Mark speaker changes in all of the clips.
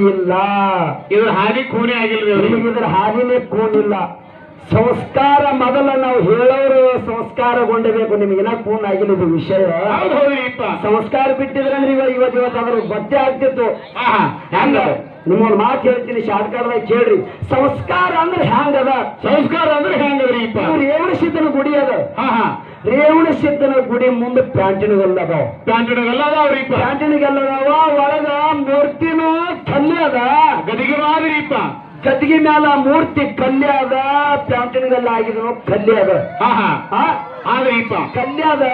Speaker 1: ಇಲ್ಲ.
Speaker 2: ಇದ್ರ ಹಾದಿ ಖೂನೆ ಆಗಿಲ್ರಿ ಅವ್ರಿಗೆ.
Speaker 1: ಇದ್ರ ಹಾದಿನೇ ಕೂನಿಲ್ಲ. ಸಂಸ್ಕಾರ ಮೊದಲ ನಾವು ಹೇಳೋರು ಸಂಸ್ಕಾರಗೊಂಡಬೇಕು. ನಿಮಗಿನ ಕೂನ್ ಆಗಿಲ್ಲ ಇದು ವಿಷಯ. ಸಂಸ್ಕಾರ ಬಿಟ್ಟಿದ್ರೆ ಇವತ್ತು ಅದ್ರ ಗೊತ್ತೇ ಆಗ್ತಿತ್ತು. ಹೆಂಗ ನಿಮ್ಮೊಂದು ಮಾತು ಹೇಳ್ತೀನಿ ಶಾರ್ಟ್ಕಟ್ದಾಗ ಕೇಳ್ರಿ. ಸಂಸ್ಕಾರ ಅಂದ್ರೆ ಹ್ಯಾಂಗದ?
Speaker 2: ಸಂಸ್ಕಾರ ಅಂದ್ರೆ ಹೆಂಗದ್ರಿ?
Speaker 1: ರೇವಣ ಸಿದ್ಧನ ಗುಡಿ ಅದ. ರೇವಣ ಸಿದ್ಧನ ಗುಡಿ ಮುಂದೆ ಪ್ಯಾಂಟಿನಗಲ್ಲದಾವ.
Speaker 2: ಪ್ಯಾಂಟಿನಗಲ್ಲದಾವ್ರಿ.
Speaker 1: ಪ್ಯಾಂಟಿನಗಲ್ಲದಾವ. ಒಳಗ ಮೂರ್ತಿನೂ ಕಲ್ಲೆ ಅದ.
Speaker 2: ಗದಿಗೆ ಮಾದ್ರಿಪ್ಪ.
Speaker 1: ಗದ್ದಿಗೆ ಮ್ಯಾಲ ಮೂರ್ತಿ ಕಲ್ಲೆ ಅದ. ಪ್ಯಾಂಟಿನಗಲ್ಲ ಆಗಿದ್ರು ಕಲ್ಲೆ ಅದ. ಕಲ್ಲೆ ಅದ.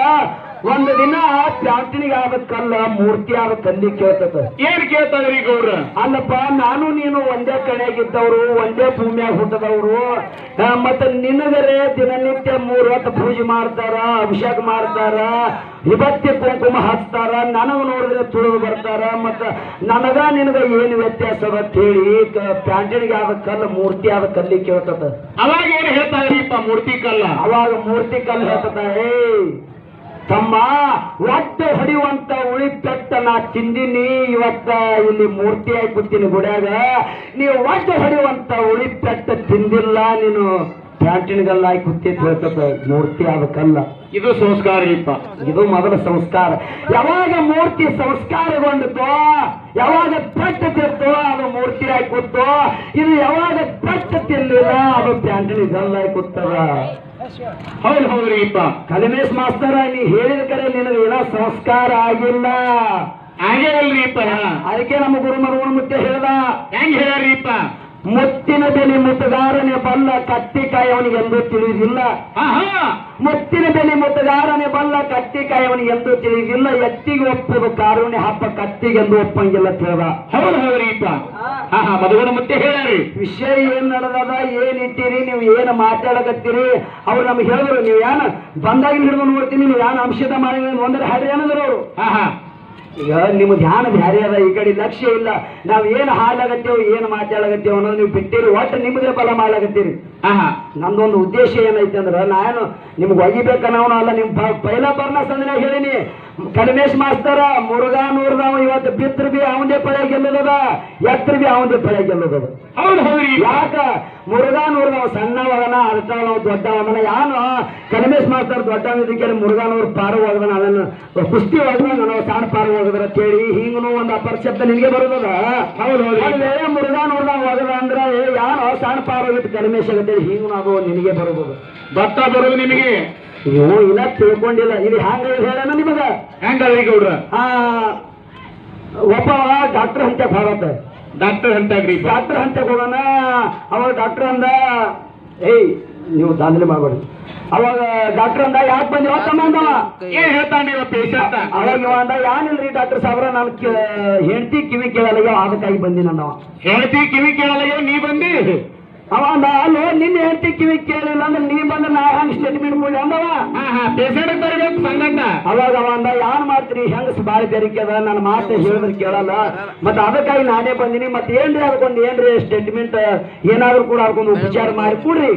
Speaker 1: ಒಂದು ದಿನ ಪ್ಯಾಂಟಿನಿಗೆ ಆದ ಕಲ್ಲ ಮೂರ್ತಿ ಆದ ಕಲ್ಲಿ ಕೇಳ್ತದ.
Speaker 2: ಏನ್ ಕೇಳ್ತದ್ರಿ ಗೌಡ್ರ?
Speaker 1: ಅಲ್ಲಪ್ಪ, ನಾನು ನೀನು ಒಂದೇ ಕಡೆಯಾಗಿದ್ದವ್ರು, ಒಂದೇ ಭೂಮಿಯಾಗ ಹುಟ್ಟದವ್ರು. ಮತ್ತ ನಿನಗರೆ ದಿನನಿತ್ಯ 3 ಹೊತ್ತು ಪೂಜೆ ಮಾಡ್ತಾರ, ಅಭಿಷೇಕ ಮಾಡ್ತಾರ, ವಿಭಕ್ತಿ ಕುಂಕುಮ ಹಚ್ತಾರ. ನನಗ ನೋಡಿದ್ರೆ ತುಳಿದು ಬರ್ತಾರ. ಮತ್ತ ನನಗ ನಿನಗ ಏನು ವ್ಯತ್ಯಾಸ ಅಂತ ಹೇಳಿ ಪ್ಯಾಂಟಿನಿಗೆ ಆದ ಕಲ್ಲ ಮೂರ್ತಿ ಆದ ಕಲ್ಲಿ ಕೇಳ್ತದ.
Speaker 2: ಅವಾಗ ಏನ್ ಹೇಳ್ತಾರ್ರಿಪ್ಪ? ಮೂರ್ತಿ ಕಲ್ಲ.
Speaker 1: ಅವಾಗ ಮೂರ್ತಿ ಕಲ್ಲು ಹೇಳ್ತದ, ತಮ್ಮ ಒಟ್ಟು ಹೊಡಿಯುವಂತ ಉಳಿಪೆಟ್ಟ ನಾ ತಿಂದಿನಿ. ಇವತ್ತ ಇಲ್ಲಿ ಮೂರ್ತಿ ಆಗಿ ಕೂತೀನಿ ಗುಡ್ಯಾಗ. ನೀವು ಒಟ್ಟು ಹೊಡಿಯುವಂತ ಉಳಿಪೆಟ್ಟ ತಿಂದಿಲ್ಲ. ನೀನು ಪ್ಯಾಂಟಿನಗಲ್ಲ ಆಗಿ ಕೂತಿ ಹೇಳ್ತದ ಮೂರ್ತಿ ಆದ ಕಲ್ಲ.
Speaker 2: ಇದು ಸಂಸ್ಕಾರ ಇಪ್ಪ.
Speaker 1: ಇದು ಮೊದಲ ಸಂಸ್ಕಾರ. ಯಾವಾಗ ಮೂರ್ತಿ ಸಂಸ್ಕಾರಗೊಂಡಿತೋ, ಯಾವಾಗ ಪೆಟ್ಟ ತಿರ್ತೋ ಅದು ಮೂರ್ತಿ ಆಗಿ ಕೂತೋ. ಇದು ಯಾವಾಗ ಪೆಟ್ಟ ತಿನ್ಲಿಲ್ಲ ಅದು ಪ್ಯಾಂಟಿನಗಲ್ಲ ಆಗಿ ಕೂತದ.
Speaker 2: ಹೌದ್ರಿ ಇಪ್ಪ.
Speaker 1: ಕಲಿಮೇಶ್ ಮಾಸ್ತರ, ನೀ ಹೇಳಿದ ಕರೆ ನಿನಗೆ ಏನೋ ಸಂಸ್ಕಾರ ಆಗಿಲ್ಲ.
Speaker 2: ಹಾಗೆ ಅಲ್ರಿ ಇಪ್ಪ.
Speaker 1: ಅದಕ್ಕೆ ನಮ್ಮ ಗುರುಮರವಣ ಮುತ್ತೆ ಹೇಳ್ದ.
Speaker 2: ಹೆಂಗ್ ಹೇಳ್ರಿ ಇಪ್ಪ?
Speaker 1: ಮುತ್ತಿನ ಬೆಲೆ ಮುತ್ತುಗಾರನೆ ಬಲ್ಲ, ಕತ್ತಿಕಾಯಿ ಅವನಿಗೆ ಎಂದೂ ತಿಳಿಯುವುದಿಲ್ಲ. ಮುತ್ತಿನ ಬೆಲೆ ಮುತ್ತುಗಾರನೆ ಬಲ್ಲ, ಕತ್ತಿಕಾಯಿ ಅವನಿಗೆ ಎಂದೂ ತಿಳಿಯುವುದಿಲ್ಲ. ಎತ್ತಿಗೆ ಒಪ್ಪುದು ಕಾರುಣ್ಯ ಹಬ್ಬ, ಕತ್ತಿಗೆ ಎಂದು ಒಪ್ಪಂಗಿಲ್ಲ ಅಂತ ಹೇಳ್ದ.
Speaker 2: ಹೌದ್ರಿ ಇಪ್ಪ. ಮದುವನ ಮುತ್ತೆ ಹೇಳ್ರಿ.
Speaker 1: ವಿಷಯ ಏನ್ ನಡೆದದ, ಏನ್ ಇಟ್ಟಿರಿ, ನೀವು ಏನು ಮಾತಾಡಕತ್ತೀರಿ? ಅವ್ರು ನಮ್ಗೆ ಹೇಳಿದ್ರು, ನೀವು ಏನ ಬಂದಾಗ ಹಿಡಿದು ನೋಡ್ತೀನಿ, ನೀವು ಏನ್ ಅಂಶದ ಮಾಡಿ ಒಂದರೆ ಹಾಡ್ರಿ ಅನ್ನೋದ್ರು ಅವರು. ಈಗ ನಿಮ್ಮ ಧ್ಯಾನ ಬ್ಯಾರೆ ಅದ, ಈ ಕಡೆ ಲಕ್ಷ್ಯ ಇಲ್ಲ. ನಾವ್ ಏನ್ ಹಾಡ್ಲಾಗತ್ತೇವ್, ಏನ್ ಮಾತಾಡಕತ್ತೇವ್ ಅನ್ನೋದು ನೀವು ಬಿಟ್ಟಿರಿ. ಒಟ್ಟು ನಿಮ್ಮದೇ ಫಲ ಮಾಡ್ಲಾಗತ್ತೀರಿ. ನಮ್ದೊಂದು ಉದ್ದೇಶ ಏನೈತೆ ಅಂದ್ರೆ, ನಾನು ನಿಮ್ಗೆ ಒಗಿಬೇಕನ್ನೋನು ಅಲ್ಲ. ನಿಮ್ ಪೈಲ ಬರ್ನ ಸಂದ್ರೆ ಹೇಳಿನಿ, ಕಲಿಮೇಶ್ ಮಾಸ್ತರ ಮುರುಘಾನೂರ್ದವ ಇವತ್ತು ಬಿತ್ರ ಬಿ ಅವಂದೇ ಪಳೆ ಗೆಲ್ಲದ, ಎತ್ರ ಬಿ ಅವಂದೇ ಪಳೆ ಗೆಲ್ಲದ. ಯಾಕ? ಮುರುಘಾನೂರ್ದವ ಸಣ್ಣವದನ, ಅರ್ಥ ದೊಡ್ಡವದನ. ಯಾನು ಕಲಿಮೇಶ್ ಮಾಸ್ತರ ದೊಡ್ಡವಿದ್ದಕ್ಕೆ ಮುರುಘಾನೂರ್ ಪಾರು ಹೋಗದನ, ಅದನ್ನು ಕುಸ್ತಿ ಹೋಗದ, ನಾವು ಸಣ್ಣ ಪಾರು ಹೋಗದ್ರ ಕೇಳಿ ಹಿಂಗನು ಒಂದು ಅಪರಿಶಬ್ದ ನಿನಗೆ ಬರುದದ. ಬೇರೆ ಮುರುಘಾನೂರ್ದವ ಹೋಗದ ಅಂದ್ರೆ ಯಾನು ಸಣ್ಣ ಪಾರು ಹೋಗಿತ್ತು ಕಲಿಮೇಶ್ ಆಗತ್ತೆ, ಹಿಂಗನು ಅದು ನಿನಗೆ ಬರುವುದು.
Speaker 2: ಭತ್ತ ಬರೋದು ನಿಮಗೆ
Speaker 1: ನೀವು ಇಲ್ಲ ತಿಳ್ಕೊಂಡಿಲ್ಲ. ಇದು ಹ್ಯಾಂಗ ಹೇಳೋಣ ನಿಮಗ?
Speaker 2: ಹೆಂಗಲ್ರಿ ಗೌಡ್ರ?
Speaker 1: ಒಬ್ಬ ಡಾಕ್ಟರ್ ಅಂತ ಭಾರತ
Speaker 2: ಡಾಕ್ಟರ್ ಅಂತಾಗ್ರಿ.
Speaker 1: ಡಾಕ್ಟರ್ ಅಂತ ಹೋಗೋಣ. ಅವಾಗ ಡಾಕ್ಟರ್ ಅಂದ, ನೀವು ದಾಂಧಲೆ ಮಾಡಬೇಡಿ. ಅವಾಗ ಡಾಕ್ಟರ್ ಅಂದ, ಯಾಕೆ ಬಂದಿ ತಮ್ಮ ಅಂದವ.
Speaker 2: ಏನ್ ಹೇಳ್ತಾನ್ರಿ ಪೇಷಂಟ್?
Speaker 1: ಅವಾಗ ಅಂದ, ಯಾನಿಲ್ರಿ ಡಾಕ್ಟರ್ ಸಾಬ್ರ, ನಾನು ಹೆಂಡತಿ ಕಿವಿ ಕೇಳಲ್ಲ ಅದಕ್ಕಾಗಿ ಬಂದಿನ ಅಂದವ.
Speaker 2: ಹೆಂಡತಿ ಕಿವಿ ಕೇಳಲ್ಲ ನೀ ಬಂದಿ?
Speaker 1: ಅವ ಅಂದ, ಅಲ್ಲೋ ನಿನ್ನ ಹೆಂಡತಿ ಕಿವಿ ಕೇಳಿಲ್ಲ ಅಂದ್ರೆ ನೀ ಬಂದ್ರೆ ನಾ ಹಂಗ ಸ್ಟೇಟ್ಮೆಂಟ್ ಕೊಡಿ ಅಂದವ.
Speaker 2: ಪೇಷಂಟ್ ತರಬೇಕು ಸಂಗಟ.
Speaker 1: ಅವಾಗ ಅವ ಅಂದ, ಯಾನ್ ಮಾಡ್ತೀರಿ, ಹೆಂಗಸ್ ಬಾಳಿ ಬೆರಿಕೆ ಅದ, ನನ್ನ ಮಾತು ಹೇಳಿದ್ರೆ ಕೇಳಲ್ಲ, ಮತ್ತೆ ಅದಕ್ಕಾಗಿ ನಾನೇ ಬಂದಿನಿ. ಮತ್ತೆ ಏನ್ರಿ ಅದಕ್ಕೊಂದು ಏನ್ರಿ ಸ್ಟೇಟ್ಮೆಂಟ್ ಏನಾದ್ರು ಕೂಡ ಅದಕ್ಕೊಂದು ಉಪಚಾರ ಮಾಡಿ ಕೊಡ್ರಿ.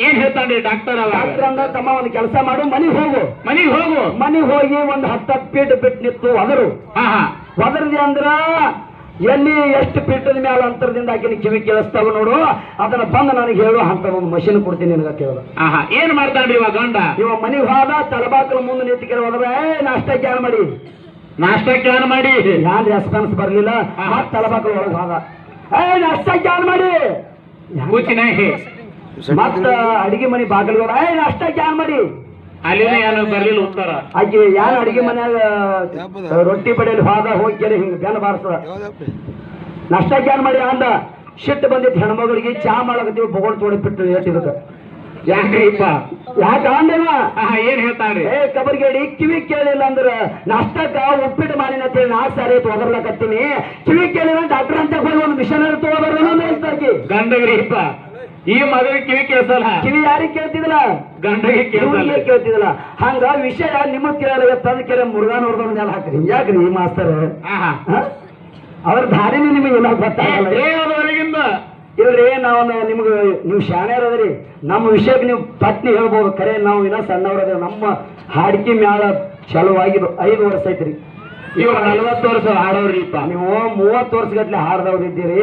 Speaker 2: ಏನ್ ಹೇಳ್ತಾನ್ರಿ ಡಾಕ್ಟರ್?
Speaker 1: ಡಾಕ್ಟರ್ ಅಂದ, ತಮ್ಮ ಒಂದು ಕೆಲಸ ಮಾಡು, ಮನೆಗೆ ಹೋಗು.
Speaker 2: ಮನೆಗೆ
Speaker 1: ಹೋಗಿ ಒಂದು 10 ಫೀಟ್ ಬಿಟ್ಟು ನಿಂತು ಒದರು. ಒದರ್ದಿ ಅಂದ್ರ ಎಲ್ಲಿ ಎಷ್ಟು ಪೀಠದ ಮೇಲೆ ಅಂತರದಿಂದ ಆಕಿನ ಕಿವಿ ಕೇಳಿಸ್ತಾವ ನೋಡು, ಅದನ್ನ ಬಂದು ನನಗೆ ಹೇಳು ಅಂತ ಒಂದು ಮಷೀನ್ ಕೊಡ್ತೀನಿ ನಿನಗ ಕೇಳ.
Speaker 2: ಏನ್ ಮಾಡ್ತಾನ್ರಿ ಇವಾಗ ಗಂಡ?
Speaker 1: ಇವ ಮನೆಗೆ ಹೋದ, ತಲಬಾಕಲ ಮುಂದೆ ನಿಂತು ಕೇಳೋದ್ರ, ನಾಷ್ಟ ಕ್ಯಾನ್ ಮಾಡಿ ಯಾನ್ ರೆಸ್ಪಾನ್ಸ್ ಬರ್ಲಿಲ್ಲ. ಮತ್ ತಲಬಾಕಲ ಒಳಗೆ ಹೋದ, ನಾಷ್ಟ ಕ್ಯಾನ್ ಮಾಡಿ. ಮತ್ತ ಅಡಿಗೆ ಮನೆ ಬಾಗಿಲು ಹೋದ, ನಾಷ್ಟ ಕ್ಯಾನ್ ಮಾಡಿ.
Speaker 2: ಅಲ್ಲಿ ಏನು ಬರ್ಲಿಲ್ಲ ಉತ್ತರ.
Speaker 1: ಆಕೆ ಯಾರು ಅಡಿಗೆ ಮನ್ಯಾಗ ರೊಟ್ಟಿ ಬಡಿಯಲ್ಲಿ ಹೋದ, ಹೋಗಿ ಕೇಳಿ ಹಿಂಗ ಬೆನ್ನ ಬಾರಿಸ್ತದ. ನಾಷ್ಟ ಕ್ಯಾನ್ ಮಾಡಿ ಅಂದ. ಸಿಟ್ಟು ಬಂದಿತ್ತು ಹೆಣ್ಮಗಳಿಗೆ, ಚಾ ಮಾಡಕತ್ತೀವಿ ಬೊಗೋಳ್ ತೋಡಿಬಿಟ್ಟು ಏಟಿದಕ್ಕ.
Speaker 2: ಯಾಕ್ರಿಪ್ಪ?
Speaker 1: ಯಾಕೆ ಅಂದೇವ?
Speaker 2: ಏನ್ ಹೇಳ್ತಾನ್ರಿ?
Speaker 1: ಕಬರ್ಗೇಡಿ ಕಿವಿ ಕೇಳಿಲ್ಲ ಅಂದ್ರ ನಾಷ್ಟಕ್ಕ ಉಪ್ಪಿಟ್ಟು ಮಾಡಿನ ಅಂತೇಳಿ 4 ಸಾರಿ ಒದರ್ಲಕತ್ತೀನಿ. ಕಿವಿ ಕೇಳಿಲ್ಲ ಡಾಕ್ಟರ್ ಅಂತ ಹೋಗಿ ಒಂದು ಮಿಷನರಿ ತಗೋಬಾರ್ದು
Speaker 2: ಗಂಡಗ್ರಿಪ್ಪ. ಈ ಮದುವೆ ಕಿವಿ ಕೇಳಿಸಲ್ಲ.
Speaker 1: ಕಿವಿ ಯಾರಿಗೆ ಕೇಳ್ತಿದಿಲ್ಲ?
Speaker 2: ಗಂಡಗೆ
Speaker 1: ಕೇಳ್ತಿದಿಲ್ಲ. ಹಂಗ ವಿಷಯ ನಿಮ್ಮ ಕೇಳಾಗತ್ತ, ಅದಕ್ಕೆ ಮುರುಘಾನೂರ್ದವ್ರ ಮೇಲೆ ಹಾಕ್ರಿ. ಯಾಕ್ರಿ ಈ ಮಾಸ್ತರ್ ಅವ್ರ ದಾರಿನೇ ನಿಮಗೆ ಎಲ್ಲ ಗೊತ್ತಾಗಲ್ಲ. ಇಲ್ರಿ, ನಾವು ನಿಮ್ಗೆ ನೀವು ಶಾಣ್ಯರದ್ರಿ. ನಮ್ಮ ವಿಷಯಕ್ಕೆ ನೀವು ಪತ್ನಿ ಹೇಳ್ಬೋದು, ಖರೆ ನಾವು ಇನ್ನ ಸಣ್ಣವ್ರದ. ನಮ್ಮ ಹಾಡಿಕೆ ಮ್ಯಾಲ ಚಾಲುವಾಗಿದ್ದು 5 ವರ್ಷ ಐತ್ರಿ.
Speaker 2: ಇವ್ರು 40 ವರ್ಷ ಆಡೋರಿಪ್ಪ.
Speaker 1: ನೀವು 30 ವರ್ಷಗಟ್ಲೆ ಹಾಡ್ದವ್ರಿದ್ದೀರಿ.